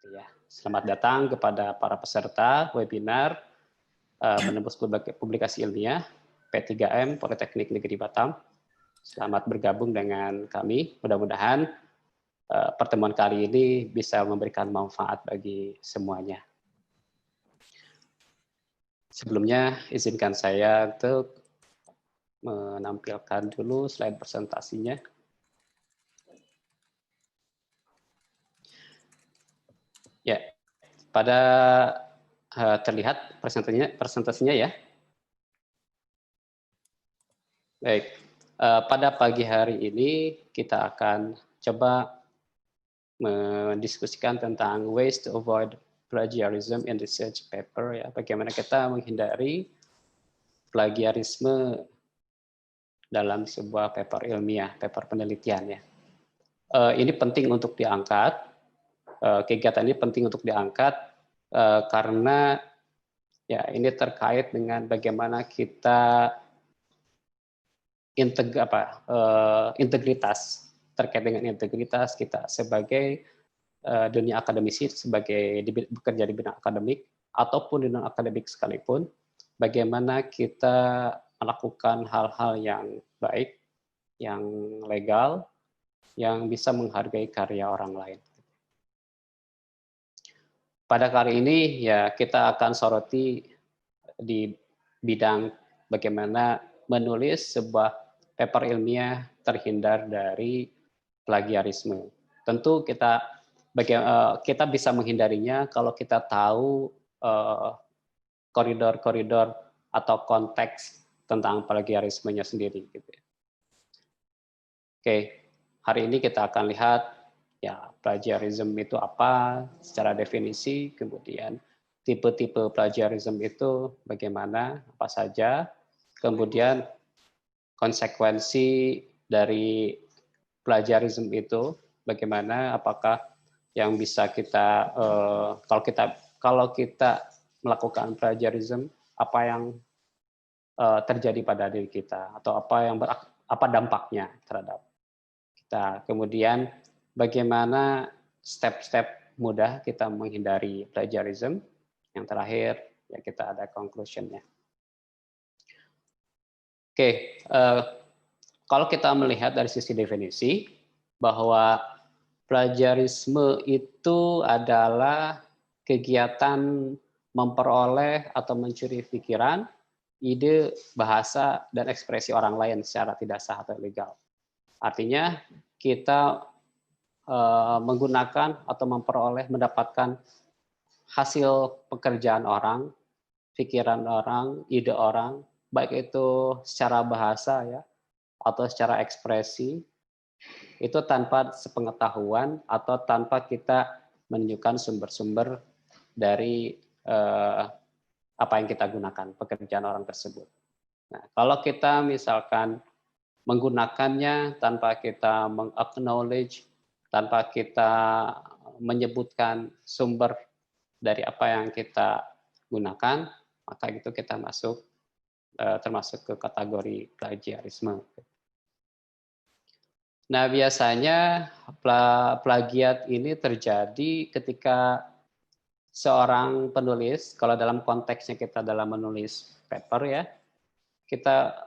Ya, selamat datang kepada para peserta webinar menembus publikasi ilmiah P3M Politeknik Negeri Batam. Selamat bergabung dengan kami. Mudah-mudahan pertemuan kali ini bisa memberikan manfaat bagi semuanya. Sebelumnya, izinkan saya untuk menampilkan dulu slide presentasinya. Ya, pada terlihat presentasinya ya. Baik, pada pagi hari ini kita akan coba mendiskusikan tentang ways to avoid plagiarism in research paper, ya, bagaimana kita menghindari plagiarisme dalam sebuah paper ilmiah, paper penelitian, ya. Ini penting untuk diangkat, kegiatan ini penting untuk diangkat karena ya ini terkait dengan bagaimana kita integritas, terkait dengan integritas kita sebagai dunia akademisi, sebagai bekerja di bidang akademik ataupun di non akademik sekalipun, bagaimana kita melakukan hal-hal yang baik, yang legal, yang bisa menghargai karya orang lain. Pada kali ini ya kita akan soroti di bidang bagaimana menulis sebuah paper ilmiah terhindar dari plagiarisme. Tentu kita bisa menghindarinya kalau kita tahu koridor-koridor atau konteks tentang plagiarismenya sendiri. Gitu. Oke, hari ini kita akan lihat ya plagiarism itu apa secara definisi, kemudian tipe-tipe plagiarism itu bagaimana, apa saja, kemudian konsekuensi dari plagiarism itu bagaimana, apakah yang bisa kita kalau kita melakukan plagiarism, apa yang terjadi pada diri kita atau apa dampaknya terhadap kita. Kemudian bagaimana step-step mudah kita menghindari plagiarism. Yang terakhir ya kita ada conclusion-nya. Oke, kalau kita melihat dari sisi definisi bahwa plagiarisme itu adalah kegiatan memperoleh atau mencuri pikiran, ide, bahasa, dan ekspresi orang lain secara tidak sah atau ilegal. Artinya kita menggunakan atau mendapatkan hasil pekerjaan orang, pikiran orang, ide orang, baik itu secara bahasa ya atau secara ekspresi, itu tanpa sepengetahuan atau tanpa kita menunjukkan sumber-sumber dari apa yang kita gunakan, pekerjaan orang tersebut. Nah, kalau kita misalkan menggunakannya tanpa kita meng-acknowledge, tanpa kita menyebutkan sumber dari apa yang kita gunakan, maka itu kita termasuk ke kategori plagiarisme. Nah, biasanya plagiat ini terjadi ketika seorang penulis, kalau dalam konteksnya kita dalam menulis paper ya, kita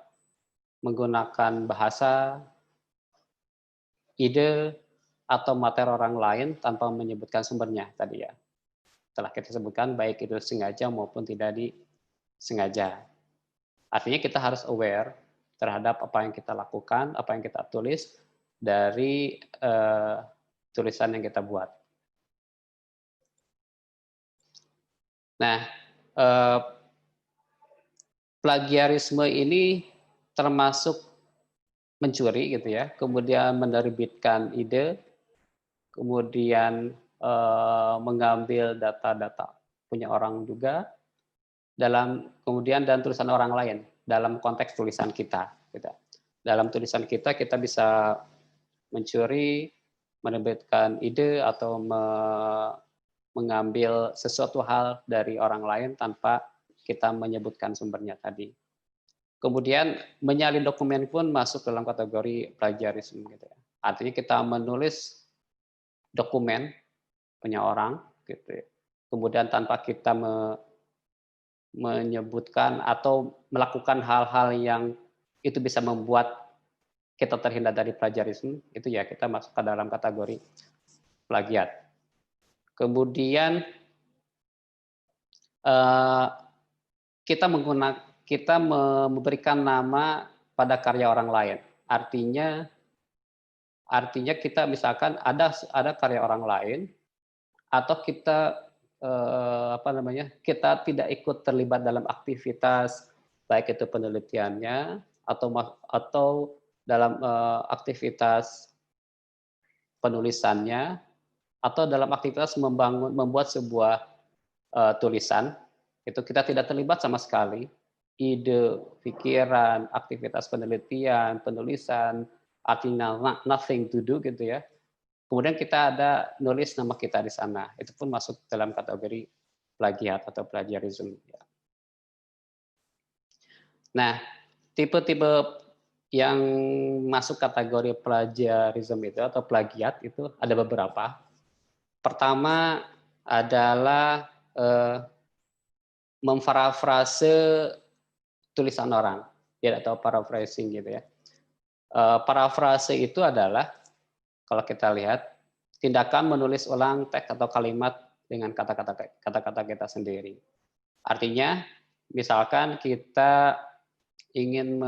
menggunakan bahasa, ide, atau materi orang lain tanpa menyebutkan sumbernya tadi ya. Telah kita sebutkan baik itu sengaja maupun tidak disengaja. Artinya kita harus aware terhadap apa yang kita lakukan, apa yang kita tulis dari tulisan yang kita buat. Nah, plagiarisme ini termasuk mencuri gitu ya, kemudian menerbitkan ide, kemudian mengambil data-data punya orang juga, kemudian dan tulisan orang lain dalam konteks tulisan kita. Gitu. Dalam tulisan kita bisa mencuri, menerbitkan ide atau mengambil sesuatu hal dari orang lain tanpa kita menyebutkan sumbernya tadi. Kemudian menyalin dokumen pun masuk dalam kategori plagiarisme. Gitu ya. Artinya kita menulis dokumen punya orang, gitu ya. Kemudian tanpa kita menyebutkan atau melakukan hal-hal yang itu bisa membuat kita terhindar dari plagiarisme, itu ya kita masuk ke dalam kategori plagiat. Kemudian kita memberikan nama pada karya orang lain. Artinya kita misalkan ada karya orang lain atau kita kita tidak ikut terlibat dalam aktivitas baik itu penelitiannya atau dalam aktivitas penulisannya atau dalam aktivitas membuat sebuah tulisan, itu kita tidak terlibat sama sekali. Ide, pikiran, aktivitas penelitian, penulisan, artinya nothing to do gitu ya. Kemudian kita ada nulis nama kita di sana. Itu pun masuk dalam kategori plagiat atau plagiarism. Nah, tipe-tipe yang masuk kategori plagiarism itu atau plagiat itu ada beberapa. Pertama adalah memparafrase tulisan orang, ya, atau paraphrasing gitu ya. Parafrase itu adalah kalau kita lihat tindakan menulis ulang teks atau kalimat dengan kata-kata kita sendiri. Artinya, misalkan kita ingin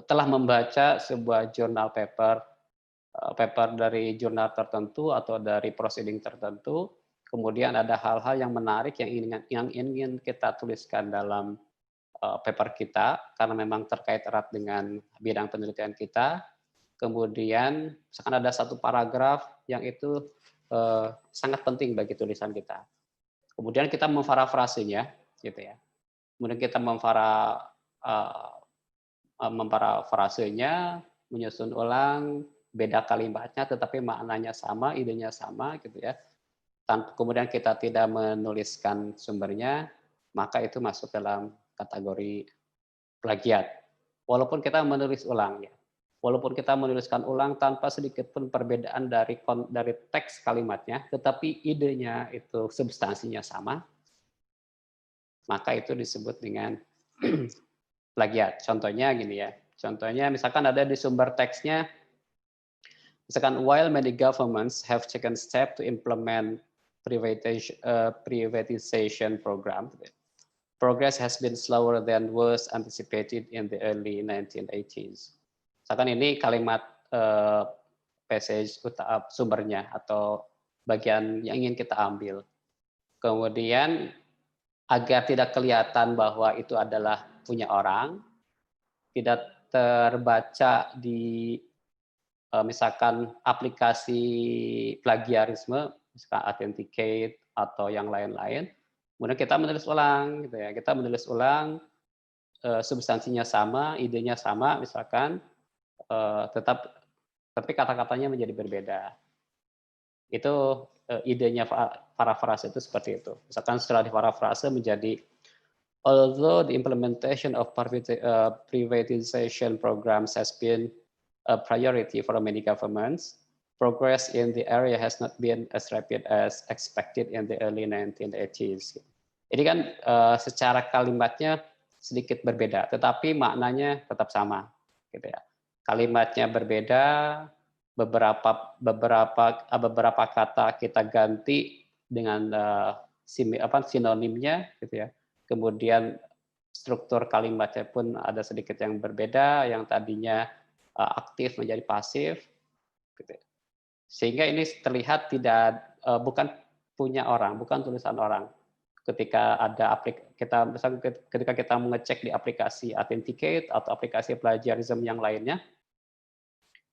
telah membaca sebuah jurnal paper dari jurnal tertentu atau dari proceeding tertentu, kemudian ada hal-hal yang menarik yang ingin kita tuliskan dalam paper kita karena memang terkait erat dengan bidang penelitian kita. Kemudian misalkan ada satu paragraf yang itu sangat penting bagi tulisan kita. Kemudian kita memparafrasenya, gitu ya. Kemudian kita memparafrasenya, menyusun ulang, beda kalimatnya tetapi maknanya sama, idenya sama gitu ya. Kemudian kita tidak menuliskan sumbernya, maka itu masuk dalam kategori plagiat. Walaupun kita menulis ulang ya. Walaupun kita menuliskan ulang tanpa sedikit pun perbedaan dari teks kalimatnya, tetapi idenya itu substansinya sama, maka itu disebut dengan plagiat. Contohnya gini ya. Contohnya misalkan ada di sumber teksnya, misalkan while many governments have taken steps to implement privatization program, progress has been slower than was anticipated in the early 1980s. Misalkan ini kalimat passage sumbernya atau bagian yang ingin kita ambil. Kemudian agar tidak kelihatan bahwa itu adalah punya orang, tidak terbaca di misalkan aplikasi plagiarisme, misalkan Authenticate atau yang lain-lain, kemudian kita menulis ulang, gitu ya. Kita menulis ulang, substansinya sama, idenya sama, misalkan, tapi kata-katanya menjadi berbeda. Itu idenya parafrase itu seperti itu. Misalkan setelah diparafrase menjadi although the implementation of privatization programs has been a priority for many governments, progress in the area has not been as rapid as expected in the early 1980s. Ini kan secara kalimatnya sedikit berbeda, tetapi maknanya tetap sama, gitu ya. Kalimatnya berbeda, beberapa kata kita ganti dengan sinonimnya, gitu ya. Kemudian struktur kalimatnya pun ada sedikit yang berbeda, yang tadinya aktif menjadi pasif, gitu. Sehingga ini terlihat bukan punya orang, bukan tulisan orang. Ketika ketika kita mengecek di aplikasi Authenticate atau aplikasi plagiarism yang lainnya,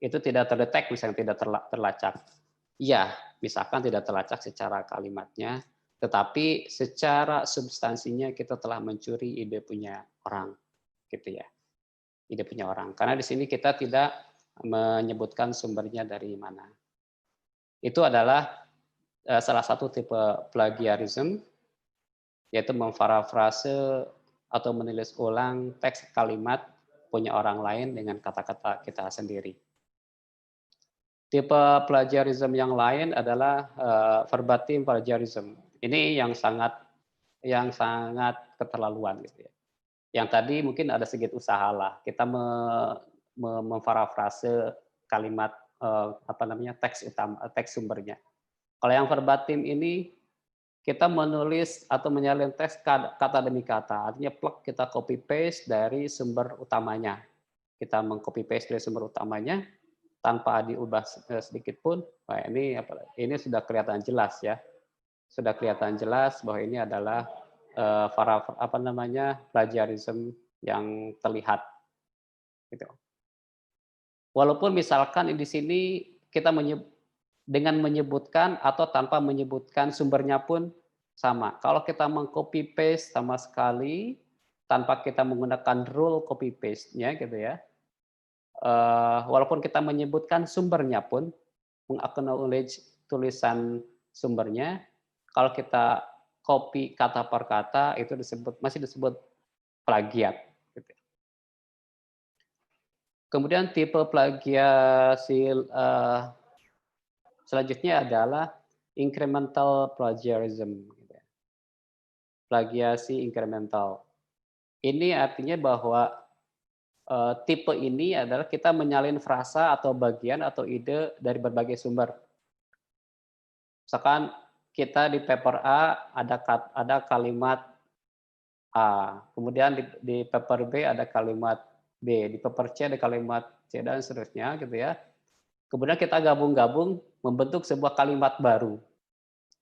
itu tidak terdetek, misalnya tidak terlacak. Iya, misalkan tidak terlacak secara kalimatnya, tetapi secara substansinya kita telah mencuri ide punya orang, gitu ya. Ide punya orang. Karena di sini kita tidak menyebutkan sumbernya dari mana. Itu adalah salah satu tipe plagiarism, yaitu memparafrase atau menulis ulang teks kalimat punya orang lain dengan kata-kata kita sendiri. Tipe plagiarism yang lain adalah verbatim plagiarism. Ini yang sangat keterlaluan gitu ya. Yang tadi mungkin ada sedikit usaha lah kita memparafrase kalimat apa namanya teks sumbernya. Kalau yang verbatim ini kita menulis atau menyalin teks kata demi kata, artinya plug kita copy paste dari sumber utamanya. Kita mengcopy paste dari sumber utamanya tanpa diubah sedikit pun. Nah, ini sudah kelihatan jelas ya. Sudah kelihatan jelas bahwa ini adalah apa namanya plagiarism yang terlihat gitu. Walaupun misalkan di sini kita dengan menyebutkan atau tanpa menyebutkan sumbernya pun sama. Kalau kita meng-copy paste sama sekali tanpa kita menggunakan rule copy paste-nya gitu ya. Walaupun kita menyebutkan sumbernya pun, meng-acknowledge tulisan sumbernya, kalau kita copy kata per kata itu masih disebut plagiat. Gitu. Kemudian tipe plagiasi selanjutnya adalah incremental plagiarism. Plagiasi incremental. Ini artinya bahwa tipe ini adalah kita menyalin frasa atau bagian atau ide dari berbagai sumber. Misalkan kita di paper A ada kalimat A, kemudian di paper B ada kalimat B, di paper C ada kalimat C dan seterusnya gitu ya. Kemudian kita gabung-gabung membentuk sebuah kalimat baru.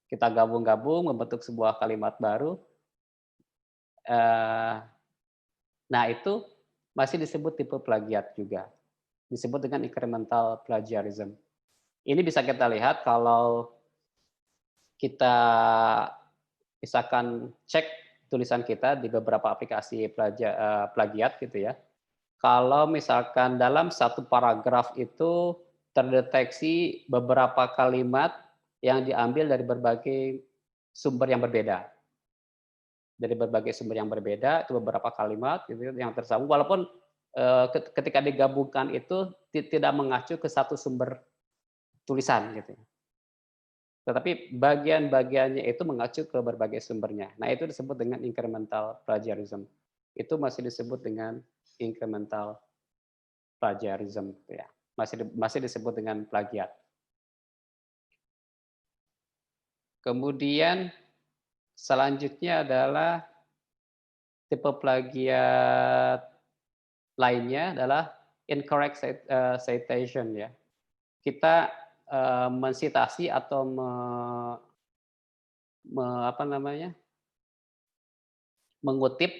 Kita gabung-gabung membentuk sebuah kalimat baru. Nah itu masih disebut tipe plagiat juga. Disebut dengan incremental plagiarism. Ini bisa kita lihat kalau kita misalkan cek tulisan kita di beberapa aplikasi plagiat gitu ya. Kalau misalkan dalam satu paragraf itu terdeteksi beberapa kalimat yang diambil dari berbagai sumber yang berbeda. Dari berbagai sumber yang berbeda, itu beberapa kalimat gitu yang tersambung walaupun ketika digabungkan itu tidak mengacu ke satu sumber tulisan gitu. Tetapi bagian-bagiannya itu mengacu ke berbagai sumbernya. Nah, itu disebut dengan incremental plagiarism. Itu masih disebut dengan incremental plagiarism ya. Masih disebut dengan plagiat. Kemudian selanjutnya adalah tipe plagiat lainnya adalah incorrect citation ya. Kita mensitasi atau apa namanya? mengutip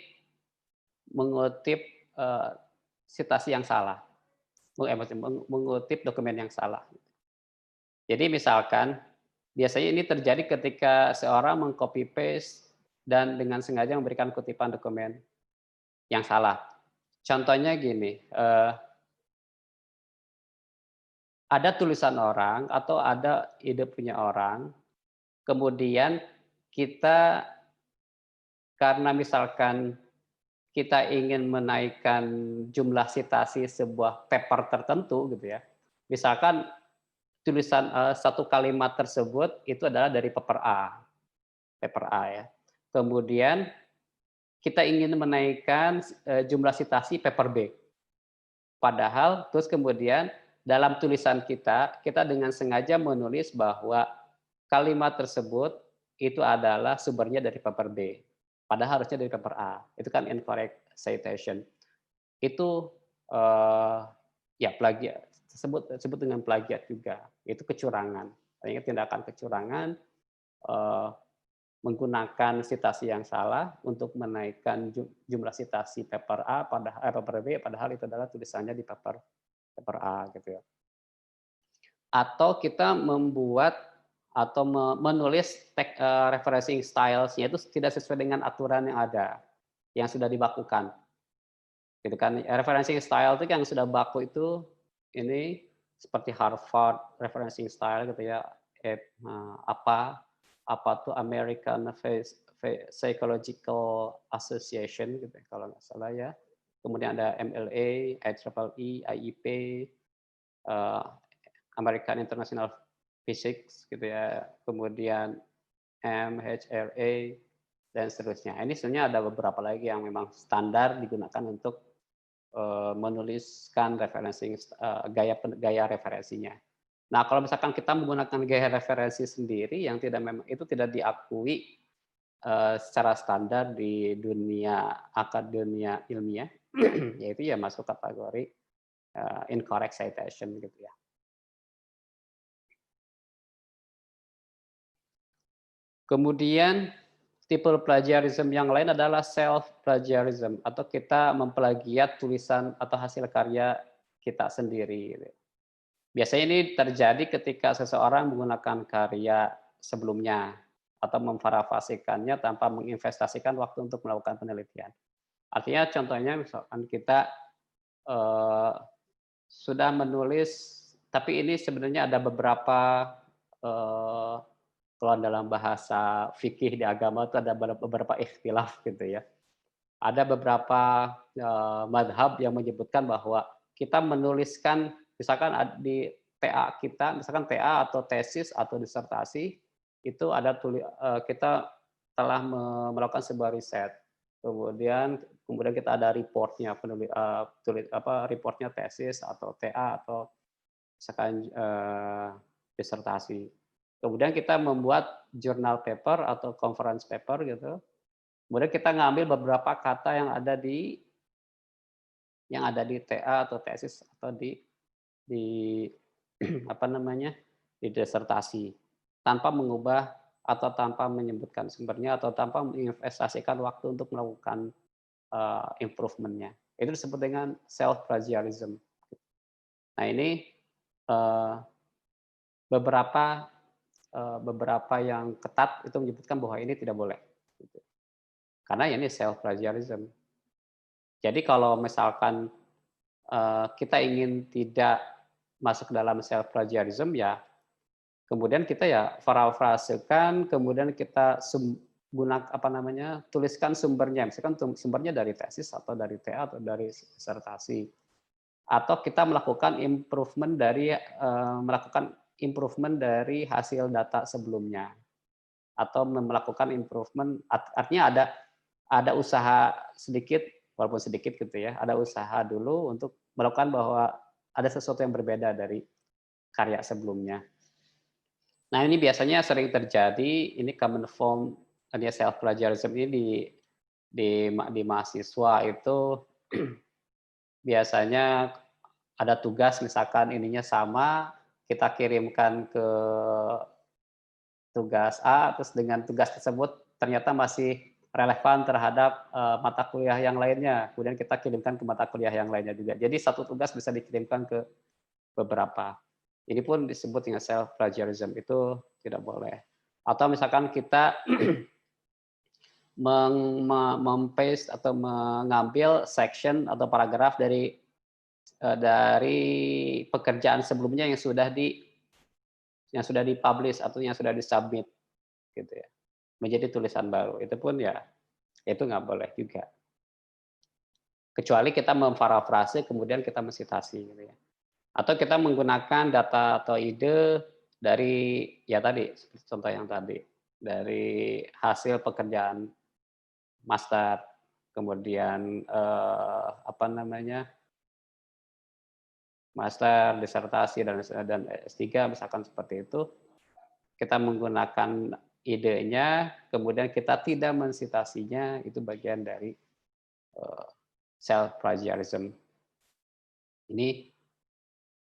sitasi yang salah. Mengutip dokumen yang salah. Jadi misalkan biasanya ini terjadi ketika seorang mengcopy paste dan dengan sengaja memberikan kutipan dokumen yang salah. Contohnya gini, ada tulisan orang atau ada ide punya orang, kemudian kita karena misalkan kita ingin menaikkan jumlah sitasi sebuah paper tertentu gitu ya. Misalkan tulisan satu kalimat tersebut itu adalah dari paper A ya. Kemudian kita ingin menaikkan jumlah sitasi paper B. Padahal terus kemudian dalam tulisan kita dengan sengaja menulis bahwa kalimat tersebut itu adalah sumbernya dari paper B. Padahal harusnya dari paper A. Itu kan incorrect citation. Itu ya plagiat, disebut dengan plagiat juga. Itu kecurangan. Artinya tindakan kecurangan menggunakan sitasi yang salah untuk menaikkan jumlah sitasi paper A paper B padahal itu adalah tulisannya di paper A gitu ya. Atau kita membuat atau menulis referencing styles-nya itu tidak sesuai dengan aturan yang ada, yang sudah dibakukan. Gitu kan. Referencing style itu yang sudah baku itu ini seperti Harvard referencing style gitu ya. Apa tuh American Psychological Association gitu kalau nggak salah ya. Kemudian ada MLA, IEEE, IEP, American International Physics gitu ya, kemudian MHRA dan seterusnya. Ini sebenarnya ada beberapa lagi yang memang standar digunakan untuk menuliskan referensi gaya referensinya. Nah, kalau misalkan kita menggunakan gaya referensi sendiri yang tidak memang itu tidak diakui secara standar di dunia akademia ilmiah, yaitu ya masuk kategori incorrect citation gitu ya. Kemudian tipe plagiarism yang lain adalah self plagiarism atau kita memplagiat tulisan atau hasil karya kita sendiri. Gitu. Biasanya ini terjadi ketika seseorang menggunakan karya sebelumnya atau memparafrasikannya tanpa menginvestasikan waktu untuk melakukan penelitian. Artinya contohnya misalkan kita eh, sudah menulis, tapi ini sebenarnya ada beberapa eh, kalau dalam bahasa fikih di agama itu ada beberapa ikhtilaf gitu ya. Ada beberapa madhab yang menyebutkan bahwa kita menuliskan misalkan di TA kita, misalkan TA atau tesis atau disertasi itu ada kita telah melakukan sebuah riset. Kemudian kita ada reportnya, reportnya tesis atau TA atau misalkan disertasi. Kemudian kita membuat journal paper atau conference paper gitu. Kemudian kita ngambil beberapa kata yang ada di TA atau tesis atau di apa namanya di disertasi tanpa mengubah atau tanpa menyebutkan sumbernya atau tanpa menginvestasikan waktu untuk melakukan improvement-nya. Itu disebut dengan self plagiarism. Nah ini beberapa yang ketat itu menyebutkan bahwa ini tidak boleh. Gitu. Karena ini self plagiarism. Jadi kalau misalkan kita ingin tidak masuk ke dalam self plagiarism ya, kemudian kita ya parafrasekan, kemudian kita tuliskan sumbernya, misalkan sumbernya dari tesis atau dari TA atau dari disertasi, atau kita melakukan improvement dari hasil data sebelumnya, atau melakukan improvement, artinya ada usaha sedikit, walaupun sedikit gitu ya, ada usaha dulu untuk melakukan bahwa ada sesuatu yang berbeda dari karya sebelumnya. Nah ini biasanya sering terjadi, ini common form self plagiarism ini di mahasiswa itu biasanya ada tugas misalkan ininya sama, kita kirimkan ke tugas A, terus dengan tugas tersebut ternyata masih relevan terhadap mata kuliah yang lainnya. Kemudian kita kirimkan ke mata kuliah yang lainnya juga. Jadi satu tugas bisa dikirimkan ke beberapa. Ini pun disebut dengan self plagiarism, itu tidak boleh. Atau misalkan kita mem-paste atau mengambil section atau paragraf dari pekerjaan sebelumnya yang sudah dipublish atau yang sudah disubmit gitu ya, menjadi tulisan baru. Itu pun ya itu nggak boleh juga. Kecuali kita memparafrase kemudian kita mensitasi gitu ya. Atau kita menggunakan data atau ide dari ya tadi contoh yang tadi dari hasil pekerjaan master, kemudian master, disertasi dan S3 misalkan seperti itu, kita menggunakan idenya, kemudian kita tidak mensitasinya, itu bagian dari self plagiarism.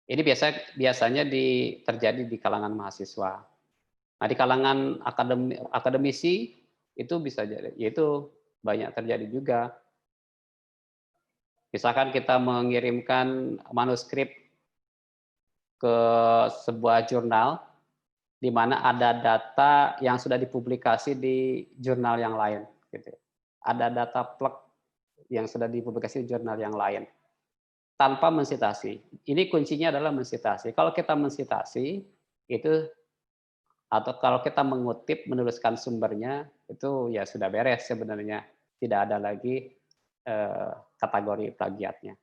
Ini biasanya terjadi di kalangan mahasiswa. Nah, di kalangan akademisi itu bisa jadi, yaitu banyak terjadi juga. Misalkan kita mengirimkan manuskrip ke sebuah jurnal, di mana ada data yang sudah dipublikasi di jurnal yang lain. Gitu. Ada data plek yang sudah dipublikasi di jurnal yang lain. Tanpa mensitasi. Ini kuncinya adalah mensitasi. Kalau kita mensitasi, itu atau kalau kita mengutip, menuliskan sumbernya, itu ya sudah beres sebenarnya. Tidak ada lagi kategori plagiatnya.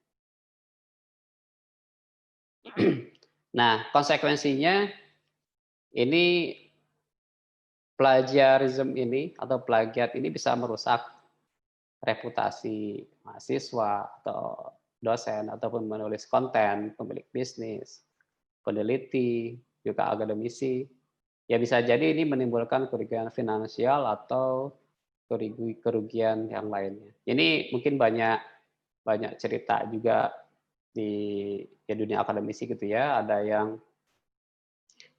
Nah, konsekuensinya ini plagiarism ini atau plagiat ini bisa merusak reputasi mahasiswa atau dosen ataupun menulis konten, pemilik bisnis, peneliti, juga akademisi. Ya bisa jadi ini menimbulkan kerugian finansial atau kerugian yang lainnya. Ini mungkin banyak banyak cerita juga di ya dunia akademisi gitu ya,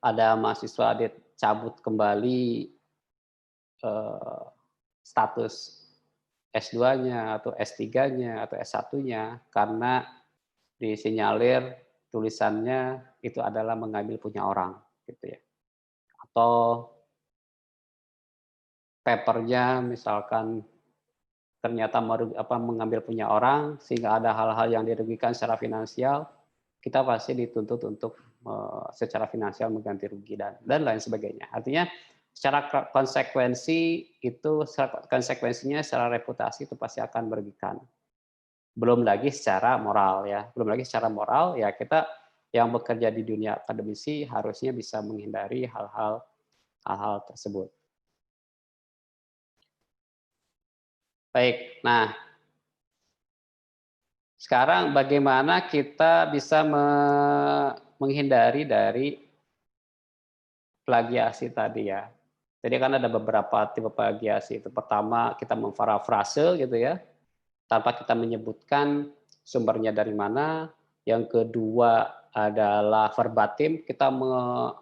ada mahasiswa dicabut kembali status S2-nya atau S3-nya atau S1-nya karena disinyalir tulisannya itu adalah mengambil punya orang gitu ya. Atau papernya misalkan ternyata mengambil punya orang sehingga ada hal-hal yang dirugikan secara finansial, kita pasti dituntut untuk secara finansial mengganti rugi dan lain sebagainya. Artinya secara konsekuensinya secara reputasi itu pasti akan merugikan. Belum lagi secara moral ya, belum lagi secara moral ya kita yang bekerja di dunia akademisi harusnya bisa menghindari hal-hal tersebut. Baik, nah sekarang bagaimana kita bisa menghindari dari plagiasi tadi ya. Jadi kan ada beberapa tipe plagiasi. Itu pertama kita memparafrase gitu ya, tanpa kita menyebutkan sumbernya dari mana. Yang kedua adalah verbatim, kita bukan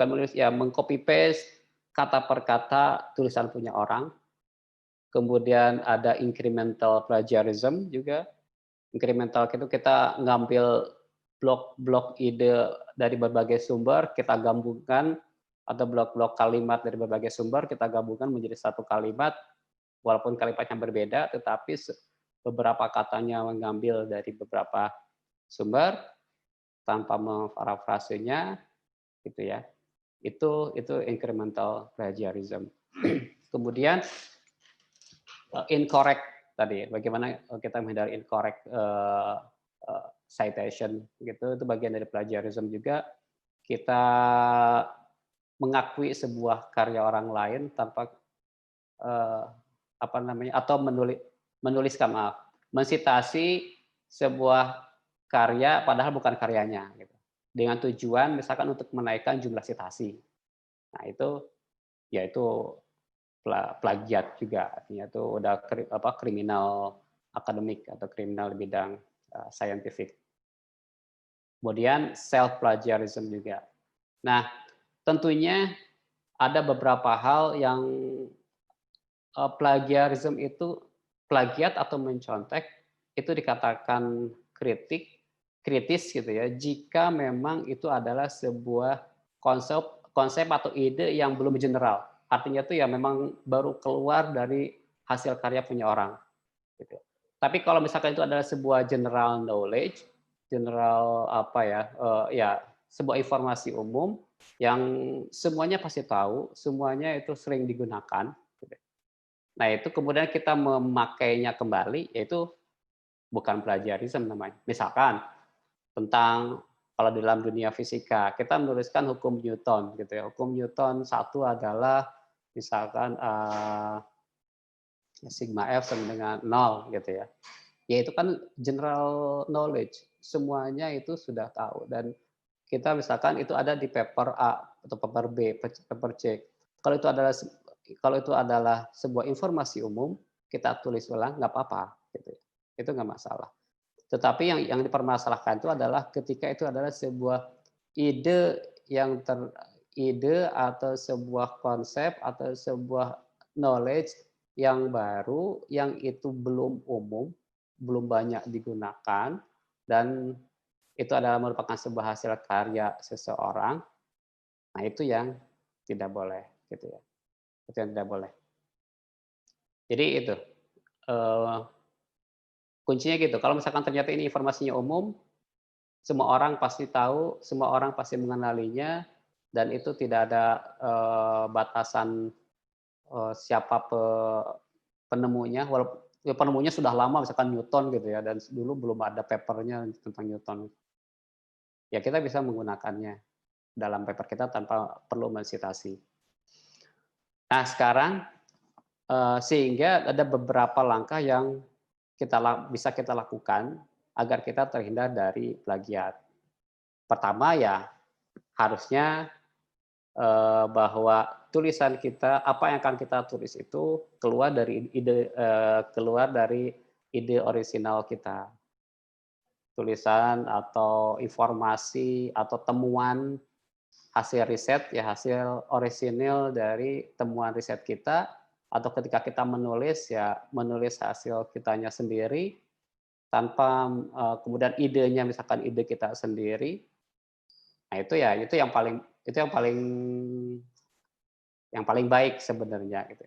menulis ya, mengcopy paste kata per kata tulisan punya orang. Kemudian ada incremental plagiarism juga. Incremental itu kita ngambil blok-blok ide dari berbagai sumber, kita gabungkan, atau blok-blok kalimat dari berbagai sumber, kita gabungkan menjadi satu kalimat, walaupun kalimatnya berbeda, tetapi beberapa katanya mengambil dari beberapa sumber, tanpa memparafrasenya, gitu ya. Itu incremental plagiarism. Kemudian incorrect tadi, bagaimana kita menghindari incorrect citation gitu, itu bagian dari plagiarism juga. Kita mengakui sebuah karya orang lain tanpa atau menuliskan mensitasi sebuah karya padahal bukan karyanya gitu. Dengan tujuan misalkan untuk menaikkan jumlah sitasi. Nah, itu plagiat juga, artinya itu udah kriminal akademik atau kriminal di bidang scientific. Kemudian self plagiarism juga. Nah, tentunya ada beberapa hal yang plagiarism itu plagiat atau mencontek itu dikatakan kritis gitu ya jika memang itu adalah sebuah konsep atau ide yang belum general. Artinya itu ya memang baru keluar dari hasil karya punya orang gitu. Tapi kalau misalkan itu adalah sebuah general knowledge, general sebuah informasi umum yang semuanya pasti tahu, semuanya itu sering digunakan. Gitu. Nah itu kemudian kita memakainya kembali, yaitu bukan plagiarism namanya. Misalkan tentang kalau di dalam dunia fisika kita menuliskan hukum Newton gitu ya. Hukum Newton satu adalah misalkan sigma F sama dengan 0 gitu ya. Ya itu kan general knowledge, semuanya itu sudah tahu dan kita misalkan itu ada di paper A atau paper B, paper C. Kalau itu adalah sebuah informasi umum, kita tulis ulang nggak apa-apa gitu. Itu nggak masalah. Tetapi yang dipermasalahkan itu adalah ketika itu adalah sebuah ide ide atau sebuah konsep atau sebuah knowledge yang baru yang itu belum umum, belum banyak digunakan dan itu adalah merupakan sebuah hasil karya seseorang. Nah, itu yang tidak boleh gitu ya. Itu yang tidak boleh. Jadi itu kuncinya gitu. Kalau misalkan ternyata ini informasinya umum, semua orang pasti tahu, semua orang pasti mengenalinya, dan itu tidak ada batasan siapa penemunya. Walaupun penemunya sudah lama, misalkan Newton gitu ya, dan dulu belum ada papernya tentang Newton. ya kita bisa menggunakannya dalam paper kita tanpa perlu mensitasi. Nah, sekarang sehingga ada beberapa langkah yang bisa kita lakukan agar kita terhindar dari plagiat. Pertama ya harusnya bahwa tulisan kita, apa yang akan kita tulis itu keluar dari ide orisinal kita. Tulisan atau informasi atau temuan hasil riset ya, hasil orisinil dari temuan riset kita, atau ketika kita menulis ya menulis hasil kitanya sendiri tanpa kemudian idenya misalkan ide kita sendiri. Nah, itu yang paling baik sebenarnya gitu.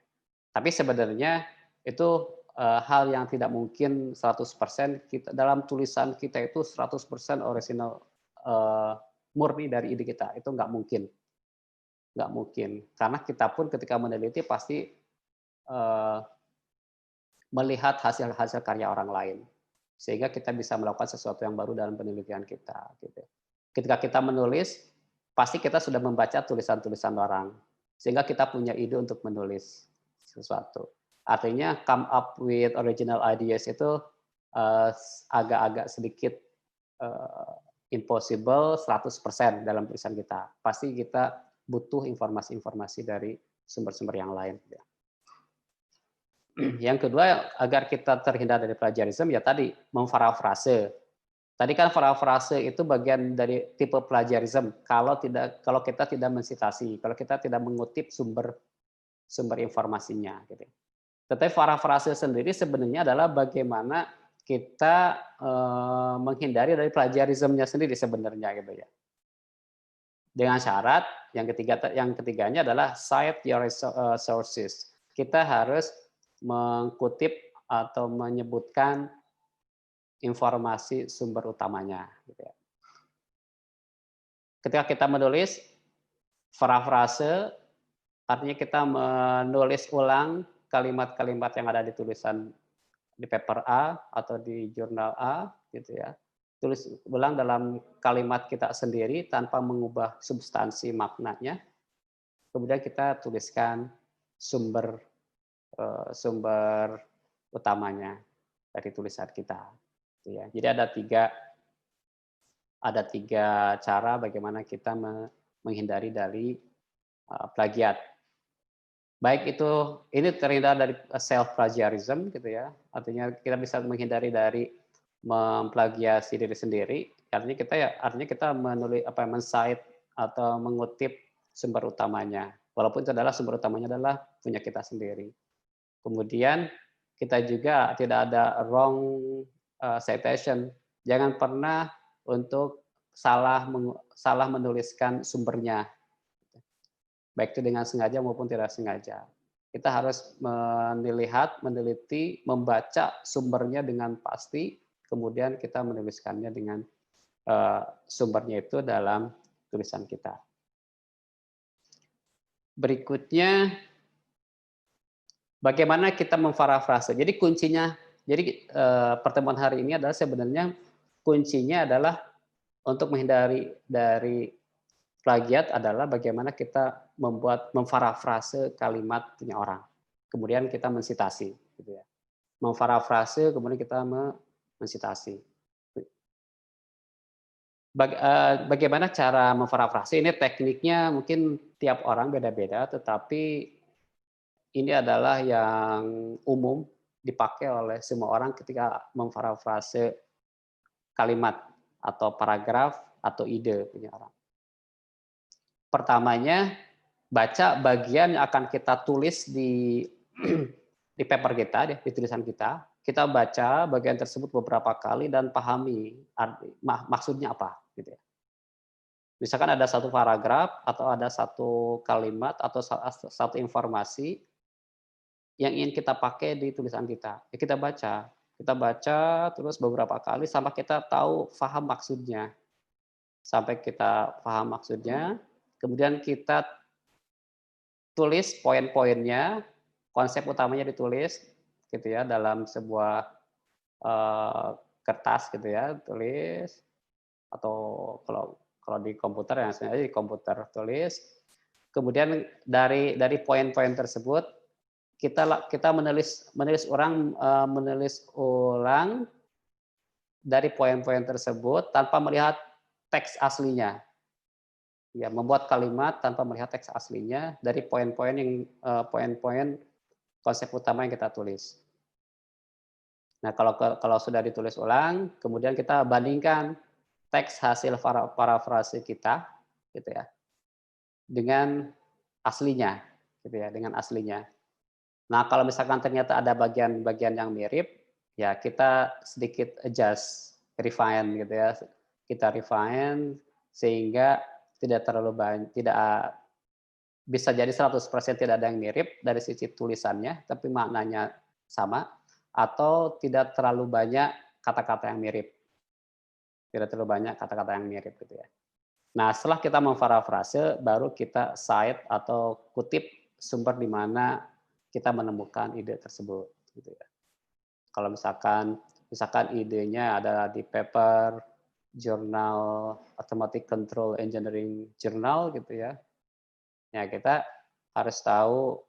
Tapi sebenarnya itu hal yang tidak mungkin 100% kita dalam tulisan kita itu 100% orisinal murni dari ide kita, itu nggak mungkin. Nggak mungkin, karena kita pun ketika meneliti pasti melihat hasil-hasil karya orang lain, sehingga kita bisa melakukan sesuatu yang baru dalam penelitian kita. Gitu. Ketika kita menulis, pasti kita sudah membaca tulisan-tulisan orang, sehingga kita punya ide untuk menulis sesuatu. Artinya come up with original ideas itu agak-agak sedikit impossible 100% dalam tulisan kita. Pasti kita butuh informasi-informasi dari sumber-sumber yang lain. Yang kedua, agar kita terhindar dari plagiarisme, ya tadi, memparafrase. Tadi kan parafrase itu bagian dari tipe plagiarisme kalau kita tidak mensitasi, kalau kita tidak mengutip sumber informasinya. Gitu. Tetapi parafrase sendiri sebenarnya adalah bagaimana kita menghindari dari plagiarismenya sendiri sebenarnya gitu ya. Dengan syarat yang ketiganya adalah cite your sources. Kita harus mengutip atau menyebutkan informasi sumber utamanya. Gitu ya. Ketika kita menulis parafrase, artinya kita menulis ulang kalimat-kalimat yang ada di tulisan di paper A atau di jurnal A, gitu ya. Tulis ulang dalam kalimat kita sendiri tanpa mengubah substansi maknanya. Kemudian kita tuliskan sumber utamanya dari tulisan kita. Ya. Jadi ada tiga cara bagaimana kita menghindari dari plagiat. Baik itu ini terhindar dari self plagiarism gitu ya. Artinya kita bisa menghindari dari memplagiasi diri sendiri. Artinya kita menulis men-cite atau mengutip sumber utamanya. Walaupun itu adalah sumber utamanya adalah punya kita sendiri. Kemudian kita juga tidak ada wrong citation. Jangan pernah untuk salah menuliskan sumbernya. Baik itu dengan sengaja maupun tidak sengaja. Kita harus meneliti, membaca sumbernya dengan pasti, kemudian kita menuliskannya dengan sumbernya itu dalam tulisan kita. Berikutnya, bagaimana kita memparafrase. Jadi kuncinya, pertemuan hari ini adalah sebenarnya kuncinya adalah untuk menghindari dari plagiat adalah bagaimana kita memparafrase kalimat punya orang. Kemudian kita mensitasi. Gitu ya. Memparafrase, kemudian kita mensitasi. Bagaimana cara memparafrase? Ini tekniknya mungkin tiap orang beda-beda, tetapi ini adalah yang umum dipakai oleh semua orang ketika memparafrase kalimat atau paragraf atau ide punya orang. Pertamanya, baca bagian yang akan kita tulis di paper kita, di tulisan kita. Kita baca bagian tersebut beberapa kali dan pahami maksudnya apa. Gitu ya. Misalkan ada satu paragraf atau ada satu kalimat atau satu informasi yang ingin kita pakai di tulisan kita. Ya kita baca terus beberapa kali sampai kita paham maksudnya. Sampai kita paham maksudnya, kemudian kita tulis poin-poinnya, konsep utamanya ditulis gitu ya dalam sebuah kertas gitu ya, tulis. atau kalau di komputer yang sengaja di komputer tulis. Kemudian dari poin-poin tersebut kita menulis ulang dari poin-poin tersebut tanpa melihat teks aslinya. Ya, membuat kalimat tanpa melihat teks aslinya dari poin-poin konsep utama yang kita tulis. Nah, kalau sudah ditulis ulang, kemudian kita bandingkan teks hasil parafrase kita, gitu ya, dengan aslinya, gitu ya, dengan aslinya. Nah, kalau misalkan ternyata ada bagian-bagian yang mirip, ya kita sedikit adjust, refine gitu ya. Kita refine sehingga tidak terlalu banyak, tidak bisa jadi 100% tidak ada yang mirip dari sisi tulisannya, tapi maknanya sama, atau tidak terlalu banyak kata-kata yang mirip. Tidak terlalu banyak kata-kata yang mirip gitu ya. Nah, setelah kita memparafrase, baru kita cite atau kutip sumber di mana kita menemukan ide tersebut. Gitu ya. Kalau misalkan idenya ada di paper jurnal Automatic Control Engineering Journal gitu ya. Ya kita harus tahu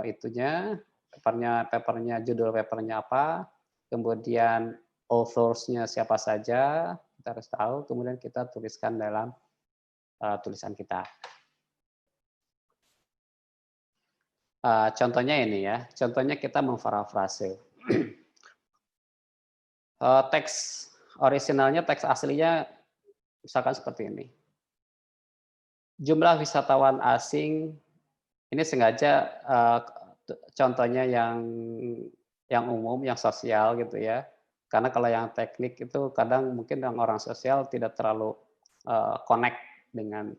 itunya, papernya, judul papernya apa, kemudian authors-nya siapa saja, kita harus tahu, kemudian kita tuliskan dalam tulisan kita. Contohnya ini ya, contohnya kita memparafrase. Teks originalnya, teks aslinya misalkan seperti ini. Jumlah wisatawan asing, ini sengaja contohnya yang umum, yang sosial gitu ya. Karena kalau yang teknik itu kadang mungkin yang orang sosial tidak terlalu connect dengan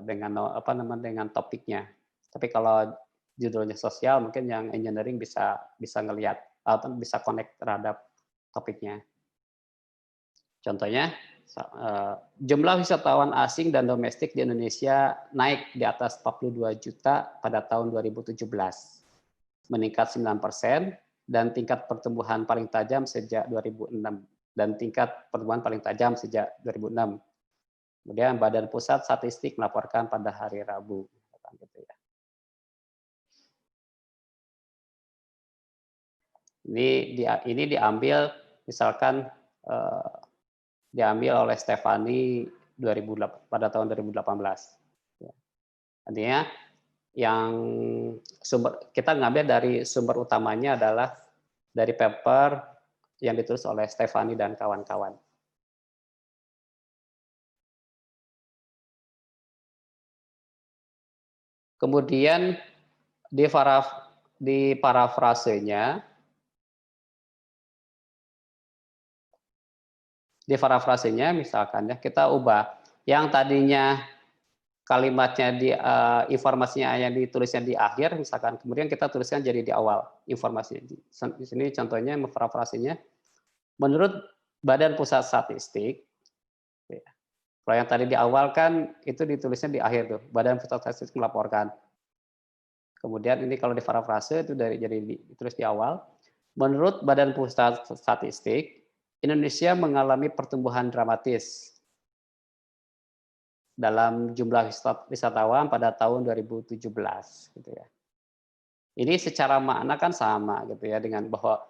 dengan topiknya. Tapi kalau judulnya sosial, mungkin yang engineering bisa ngelihat atau bisa connect terhadap topiknya. Contohnya, jumlah wisatawan asing dan domestik di Indonesia naik di atas 42 juta pada tahun 2017, meningkat 9%, dan tingkat pertumbuhan paling tajam sejak 2006, dan tingkat pertumbuhan paling tajam sejak 2006. Kemudian Badan Pusat Statistik melaporkan pada hari Rabu. Gitu ya. Ini diambil misalkan diambil oleh Stefani pada tahun 2018. Ya. Artinya yang kita ngambil dari sumber utamanya adalah dari paper yang ditulis oleh Stefani dan kawan-kawan. Kemudian di parafrasenya misalkan ya kita ubah yang tadinya kalimatnya informasinya yang ditulisnya di akhir misalkan, kemudian kita tuliskan jadi di awal informasinya. Di sini contohnya parafrasenya, menurut Badan Pusat Statistik, ya, kalau yang tadi di awal kan itu ditulisnya di akhir tuh, Badan Pusat Statistik melaporkan. Kemudian ini kalau di parafrase itu jadi ditulis di awal. Menurut Badan Pusat Statistik, Indonesia mengalami pertumbuhan dramatis dalam jumlah wisatawan pada tahun 2017 gitu ya. Ini secara makna kan sama gitu ya dengan bahwa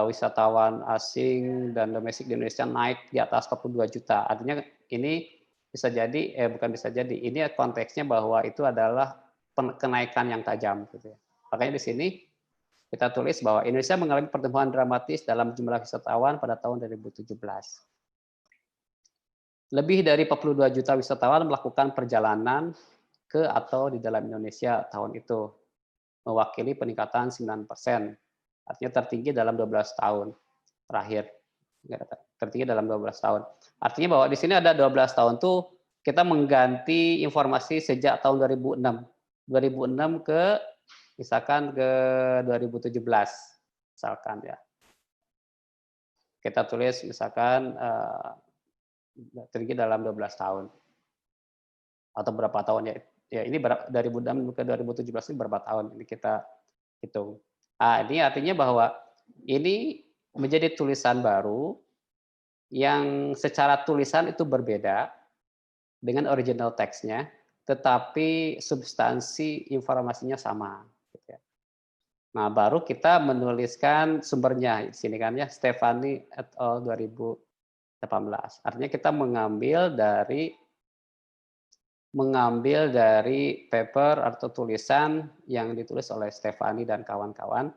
wisatawan asing dan domestik di Indonesia naik di atas 42 juta. Artinya ini bisa jadi bukan bisa jadi, ini konteksnya bahwa itu adalah kenaikan yang tajam gitu ya. Makanya di sini kita tulis bahwa Indonesia mengalami pertumbuhan dramatis dalam jumlah wisatawan pada tahun 2017. Lebih dari 42 juta wisatawan melakukan perjalanan ke atau di dalam Indonesia tahun itu, mewakili peningkatan 9%. Artinya tertinggi dalam 12 tahun terakhir. Tertinggi dalam 12 tahun. Artinya bahwa di sini ada 12 tahun tuh kita mengganti informasi sejak tahun 2006. 2006 ke misalkan ke 2017 misalkan ya. Kita tulis misalkan tertinggi dalam 12 tahun. Atau berapa tahun ya. Ya ini dari 2006 ke 2017 ini berapa tahun ini kita hitung. Ini artinya bahwa ini menjadi tulisan baru yang secara tulisan itu berbeda dengan original teksnya, tetapi substansi informasinya sama, gitu ya. Nah, baru kita menuliskan sumbernya di sini kan ya, Stefani et al. 2018. Artinya kita mengambil dari paper atau tulisan yang ditulis oleh Stefani dan kawan-kawan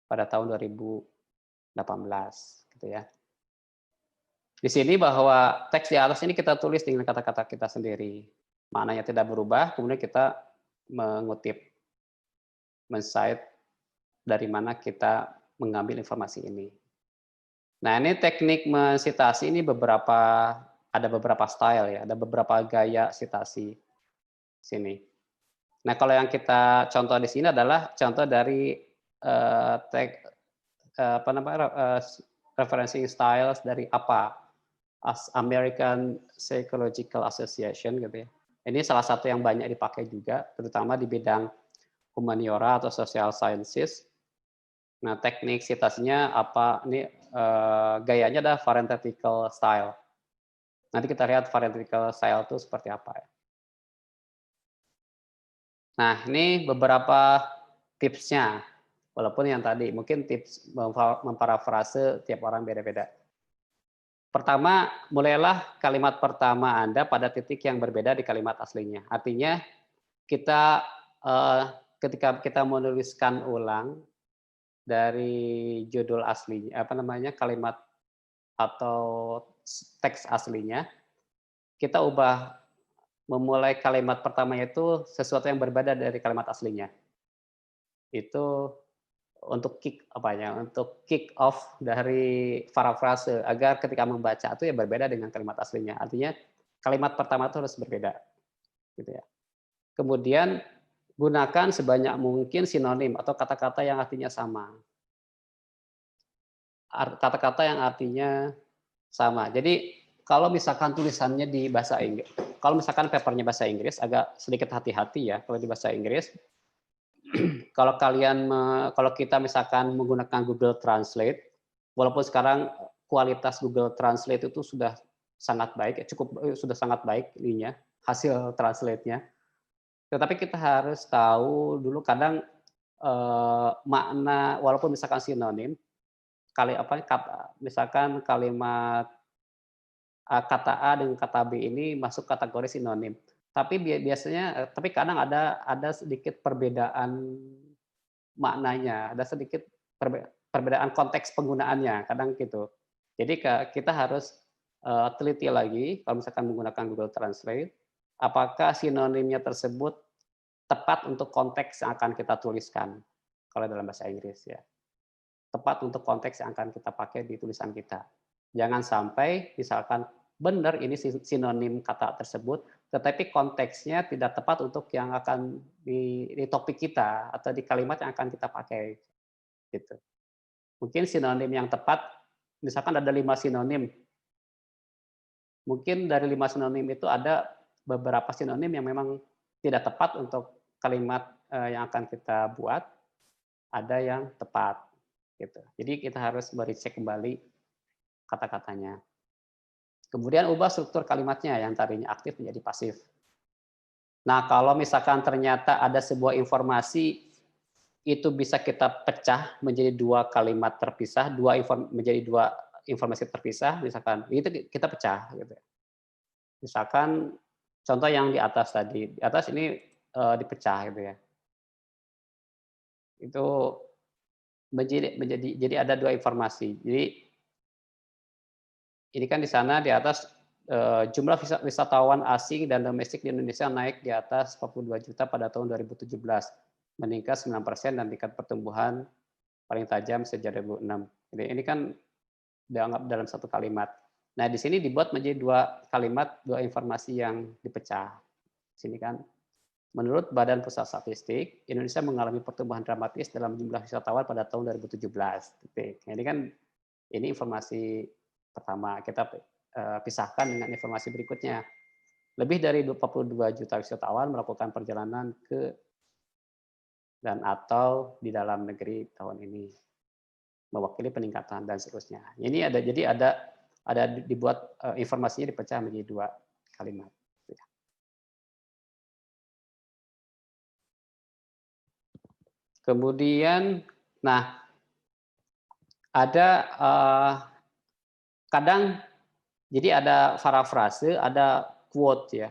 pada tahun 2018, gitu ya. Di sini bahwa teks di atas ini kita tulis dengan kata-kata kita sendiri. Maknanya tidak berubah, kemudian kita mengutip, men-cite dari mana kita mengambil informasi ini. Nah, ini teknik mensitasi ini ada beberapa style ya, ada beberapa gaya sitasi sini. Nah, kalau yang kita contoh di sini adalah contoh dari eh, tek, apa namanya referencing styles dari APA, American Psychological Association gitu ya. Ini salah satu yang banyak dipakai juga, terutama di bidang humaniora atau social sciences. Nah, teknik citasinya apa? Ini gayanya adalah parenthetical style. Nanti kita lihat parenthetical style itu seperti apa ya. Nah, ini beberapa tipsnya. Walaupun yang tadi mungkin tips memparafrase tiap orang beda-beda. Pertama, mulailah kalimat pertama Anda pada titik yang berbeda di kalimat aslinya. Artinya kita ketika kita menuliskan ulang dari judul aslinya, apa namanya, kalimat atau teks aslinya, kita ubah memulai kalimat pertamanya itu sesuatu yang berbeda dari kalimat aslinya. Itu untuk kick off dari parafrase agar ketika membaca itu ya berbeda dengan kalimat aslinya. Artinya kalimat pertama itu harus berbeda, gitu ya. Kemudian gunakan sebanyak mungkin sinonim atau kata-kata yang artinya sama. Kata-kata yang artinya sama. Jadi kalau misalkan tulisannya di bahasa Inggris, kalau misalkan papernya bahasa Inggris agak sedikit hati-hati ya kalau di bahasa Inggris. Kalau kita misalkan menggunakan Google Translate, walaupun sekarang kualitas Google Translate itu sudah sangat baik, sudah sangat baik ininya, hasil translate-nya. Tetapi kita harus tahu dulu kadang makna walaupun misalkan sinonim, misalkan kalimat kata A dengan kata B ini masuk kategori sinonim. Tapi biasanya tapi kadang ada sedikit perbedaan maknanya, ada sedikit perbedaan konteks penggunaannya, kadang gitu. Jadi kita harus teliti lagi kalau misalkan menggunakan Google Translate, apakah sinonimnya tersebut tepat untuk konteks yang akan kita tuliskan kalau dalam bahasa Inggris ya. Tepat untuk konteks yang akan kita pakai di tulisan kita. Jangan sampai misalkan benar ini sinonim kata tersebut, tetapi konteksnya tidak tepat untuk yang akan di topik kita atau di kalimat yang akan kita pakai. Gitu. Mungkin sinonim yang tepat, misalkan ada 5 sinonim, mungkin dari 5 sinonim itu ada beberapa sinonim yang memang tidak tepat untuk kalimat yang akan kita buat, ada yang tepat. Gitu. Jadi kita harus merecek kembali kata-katanya. Kemudian ubah struktur kalimatnya yang tadinya aktif menjadi pasif. Nah, kalau misalkan ternyata ada sebuah informasi itu bisa kita pecah menjadi 2 kalimat terpisah, menjadi 2 informasi terpisah, misalkan itu kita pecah gitu. Misalkan contoh yang di atas tadi, di atas ini dipecah gitu ya. Itu jadi ada 2 informasi. Jadi ini kan di sana di atas jumlah wisatawan asing dan domestik di Indonesia naik di atas 42 juta pada tahun 2017, meningkat 9% dan tingkat pertumbuhan paling tajam sejak 2006. Jadi ini kan dianggap dalam satu kalimat. Nah, di sini dibuat menjadi 2 kalimat, 2 informasi yang dipecah. Sini kan, menurut Badan Pusat Statistik, Indonesia mengalami pertumbuhan dramatis dalam jumlah wisatawan pada tahun 2017. Ini kan ini informasi pertama, kita pisahkan dengan informasi berikutnya. Lebih dari 42 juta wisatawan melakukan perjalanan ke dan atau di dalam negeri tahun ini, mewakili peningkatan dan seterusnya. Jadi ada dibuat informasinya dipecah menjadi 2 kalimat. Kemudian, nah ada kadang jadi ada parafrase, ada quote ya,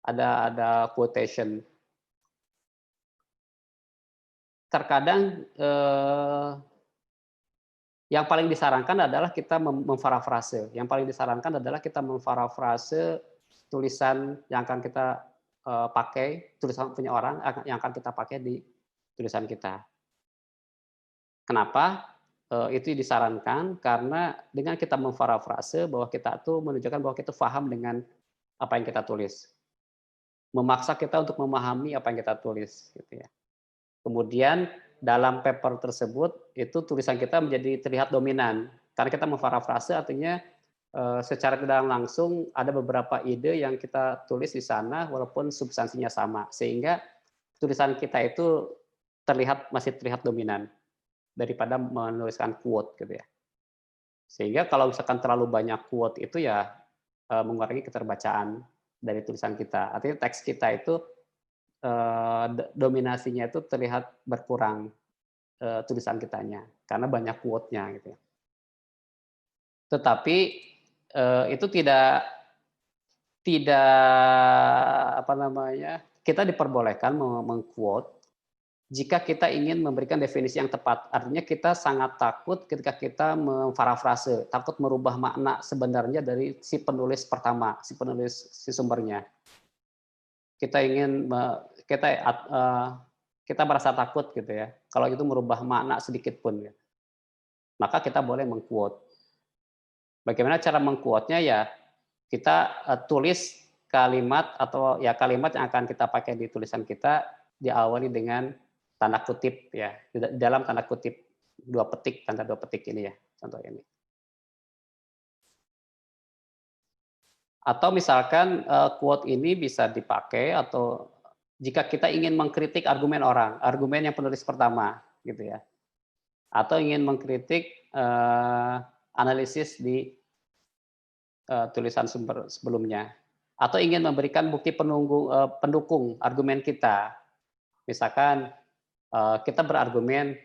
ada quotation. Terkadang yang paling disarankan adalah kita memparafrase. Yang paling disarankan adalah kita memparafrase tulisan yang akan kita pakai, tulisan punya orang yang akan kita pakai di tulisan kita. Kenapa? Itu disarankan karena dengan kita memparafrase bahwa kita tuh menunjukkan bahwa kita paham dengan apa yang kita tulis. Memaksa kita untuk memahami apa yang kita tulis gitu ya. Kemudian dalam paper tersebut itu tulisan kita menjadi terlihat dominan. Karena kita memparafrase artinya secara tidak langsung ada beberapa ide yang kita tulis di sana walaupun substansinya sama. Sehingga tulisan kita itu masih terlihat dominan daripada menuliskan quote gitu ya. Sehingga kalau misalkan terlalu banyak quote itu ya mengurangi keterbacaan dari tulisan kita. Artinya teks kita itu dominasinya itu terlihat berkurang tulisan kitanya karena banyak quote-nya gitu ya. Tetapi itu tidak apa namanya, kita diperbolehkan meng-quote jika kita ingin memberikan definisi yang tepat. Artinya kita sangat takut ketika kita memparafrase, takut merubah makna sebenarnya dari si penulis pertama, si sumbernya. Kita ingin kita merasa takut gitu ya, kalau itu merubah makna sedikit pun ya. Maka kita boleh meng-quote. Bagaimana cara meng-quote-nya ya, kita tulis kalimat atau ya kalimat yang akan kita pakai di tulisan kita diawali dengan tanda kutip ya, dalam tanda kutip 2 petik, tanda 2 petik ini ya, contoh ini. Atau misalkan quote ini bisa dipakai atau jika kita ingin mengkritik argumen orang, argumen yang penulis pertama gitu ya. Atau ingin mengkritik analisis di tulisan sumber sebelumnya. Atau ingin memberikan bukti pendukung argumen kita. Misalkan kita berargumen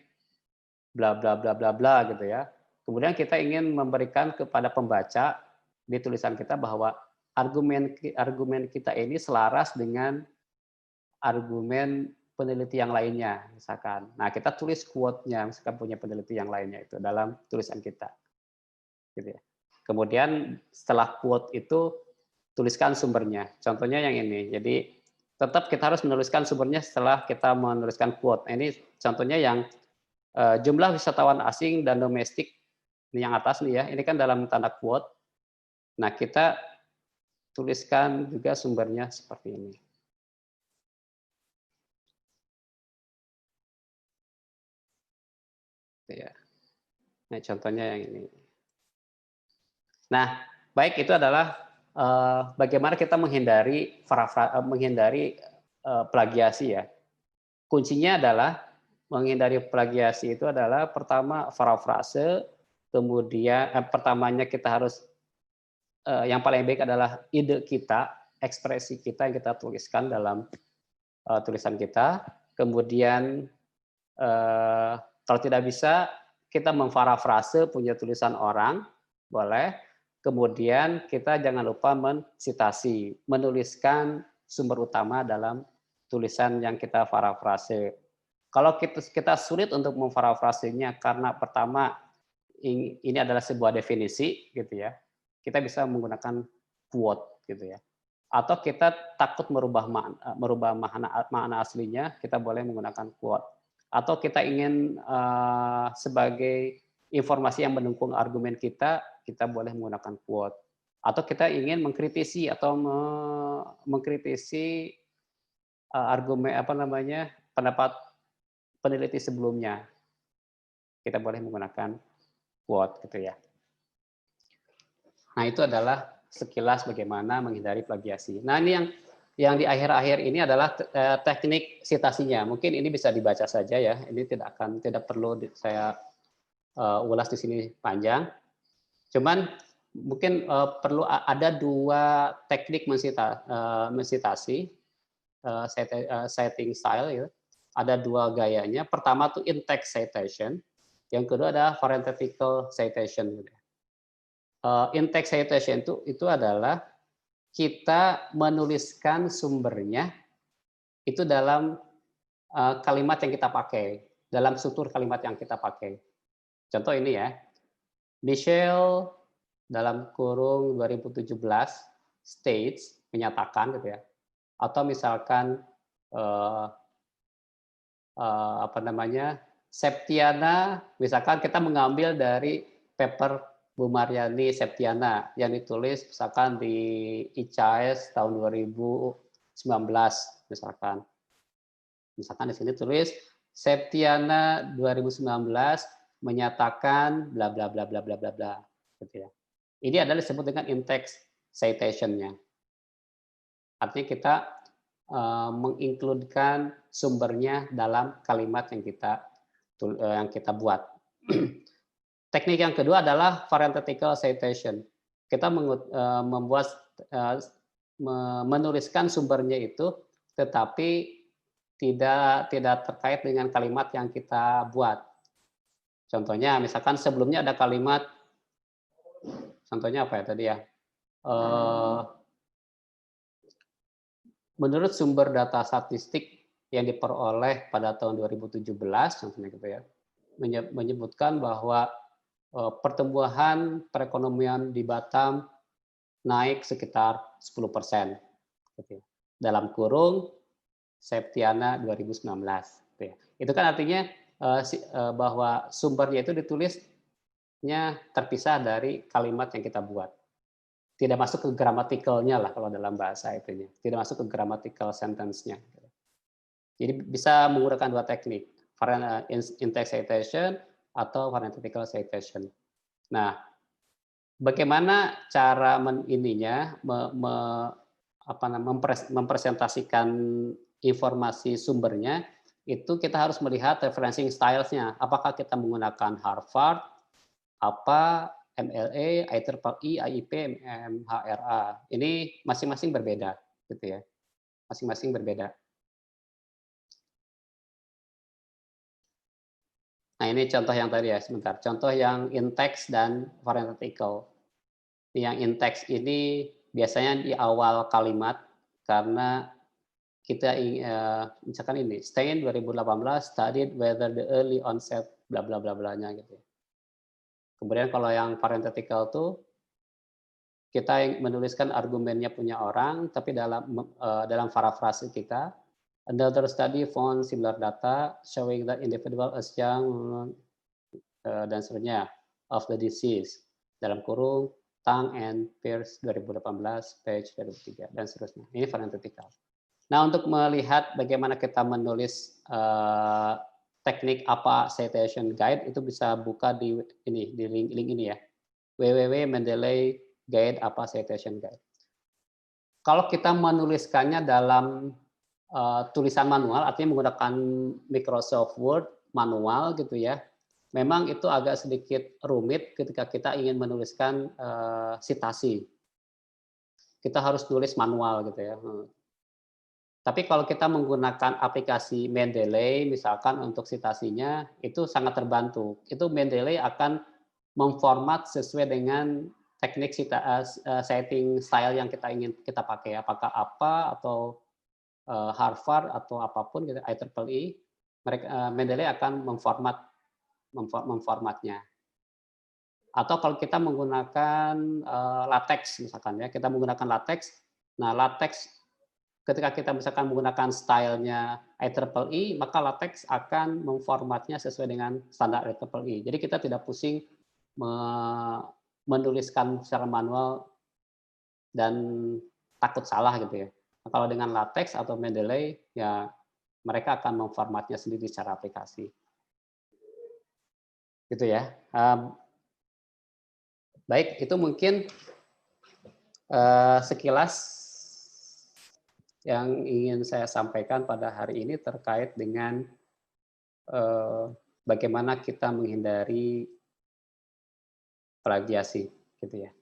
bla bla bla bla bla gitu ya. Kemudian kita ingin memberikan kepada pembaca di tulisan kita bahwa argumen kita ini selaras dengan argumen peneliti yang lainnya, misalkan. Nah, kita tulis quote-nya, misalkan punya peneliti yang lainnya itu dalam tulisan kita. Gitu ya. Kemudian setelah quote itu tuliskan sumbernya. Contohnya yang ini. Jadi tetap kita harus menuliskan sumbernya setelah kita menuliskan quote. Nah, ini contohnya yang jumlah wisatawan asing dan domestik ini yang atas nih ya. Ini kan dalam tanda quote. Nah, kita tuliskan juga sumbernya seperti ini. Ya. Nah, contohnya yang ini. Nah, baik itu adalah bagaimana kita menghindari plagiasi ya. Kuncinya adalah menghindari plagiasi itu adalah pertama parafrase, kemudian pertamanya kita harus yang paling baik adalah ide kita, ekspresi kita yang kita tuliskan dalam tulisan kita. Kemudian kalau tidak bisa kita memparafrase punya tulisan orang, boleh. Kemudian kita jangan lupa mensitasi, menuliskan sumber utama dalam tulisan yang kita parafrase. Kalau kita sulit untuk memparafrasenya karena pertama ini adalah sebuah definisi gitu ya, kita bisa menggunakan quote gitu ya. Atau kita takut merubah makna aslinya, kita boleh menggunakan quote. Atau kita ingin sebagai informasi yang mendukung argumen kita boleh menggunakan quote. Atau kita ingin mengkritisi atau mengkritisi argumen pendapat peneliti sebelumnya, kita boleh menggunakan quote gitu ya. Nah, itu adalah sekilas bagaimana menghindari plagiasi. Nah, ini yang di akhir-akhir ini adalah teknik sitasinya. Mungkin ini bisa dibaca saja ya. Ini tidak perlu saya ulas di sini panjang. Cuman mungkin perlu ada dua teknik mensitasi citing style ya. Ada dua gayanya. Pertama tuh in-text citation, yang kedua ada parenthetical citation. In-text citation itu adalah kita menuliskan sumbernya itu dalam kalimat yang kita pakai, dalam struktur kalimat yang kita pakai. Contoh ini ya, Michelle dalam kurung 2017 states menyatakan gitu ya, atau misalkan apa namanya, Septiana, misalkan kita mengambil dari paper Bu Mariani Septiana yang ditulis misalkan di ICAS tahun 2019 misalkan. Misalkan di sini tulis Septiana 2019 menyatakan bla bla bla bla bla bla bla gitu ya. Ini adalah disebut dengan in-text citation-nya. Artinya kita mengincludekan sumbernya dalam kalimat yang kita buat. Teknik yang kedua adalah parenthetical citation. Kita menuliskan sumbernya itu, tetapi tidak terkait dengan kalimat yang kita buat. Contohnya, misalkan sebelumnya ada kalimat, contohnya apa ya tadi ya? Menurut sumber data statistik yang diperoleh pada tahun 2017, contohnya gitu ya, menyebutkan bahwa pertumbuhan perekonomian di Batam naik sekitar 10%. Gitu ya. Dalam kurung Septiana 2019. Gitu ya. Itu kan artinya bahwa sumbernya itu ditulisnya terpisah dari kalimat yang kita buat. Tidak masuk ke grammatical-nya lah kalau dalam bahasa itunya. Tidak masuk ke grammatical sentence-nya. Jadi bisa menggunakan dua teknik, in-text citation atau parenthetical citation. Nah, bagaimana cara mempresentasikan informasi sumbernya, itu kita harus melihat referencing styles-nya. Apakah kita menggunakan Harvard, apa, MLA, IEEE, IIP, MHRA. Ini masing-masing berbeda, gitu ya. Masing-masing berbeda. Nah, ini contoh yang tadi ya, sebentar. Contoh yang in-text dan parenthetical. Yang in-text ini biasanya di awal kalimat, karena kita misalkan ini, Stein 2018 studied whether the early onset bla bla bla blanya gitu. Kemudian kalau yang parenthetical tuh kita menuliskan argumennya punya orang, tapi dalam parafrase kita, another study found similar data showing that individual as young dan seterusnya of the disease dalam kurung Tang and Pierce 2018 page 2003 dan seterusnya. Ini parenthetical. Nah, untuk melihat bagaimana kita menulis teknik apa citation guide, itu bisa buka di link ini ya, www.mendeley guide apa citation guide. Kalau kita menuliskannya dalam tulisan manual, artinya menggunakan Microsoft Word manual gitu ya, memang itu agak sedikit rumit ketika kita ingin menuliskan sitasi. Kita harus tulis manual gitu ya. Tapi kalau kita menggunakan aplikasi Mendeley, misalkan untuk citasinya, itu sangat terbantu. Itu Mendeley akan memformat sesuai dengan teknik citing style yang kita ingin kita pakai. Apakah apa atau Harvard atau apapun, gitu, IEEE, Mendeley akan memformatnya. Atau kalau kita menggunakan latex, misalkan ya, kita menggunakan latex. Nah, latex ketika kita misalkan menggunakan stylenya IEEE, maka latex akan memformatnya sesuai dengan standar IEEE. Jadi kita tidak pusing menuliskan secara manual dan takut salah gitu ya. Nah, kalau dengan latex atau Mendeley, ya mereka akan memformatnya sendiri secara aplikasi. Gitu ya. Baik, itu mungkin sekilas yang ingin saya sampaikan pada hari ini terkait dengan bagaimana kita menghindari plagiasi, gitu ya.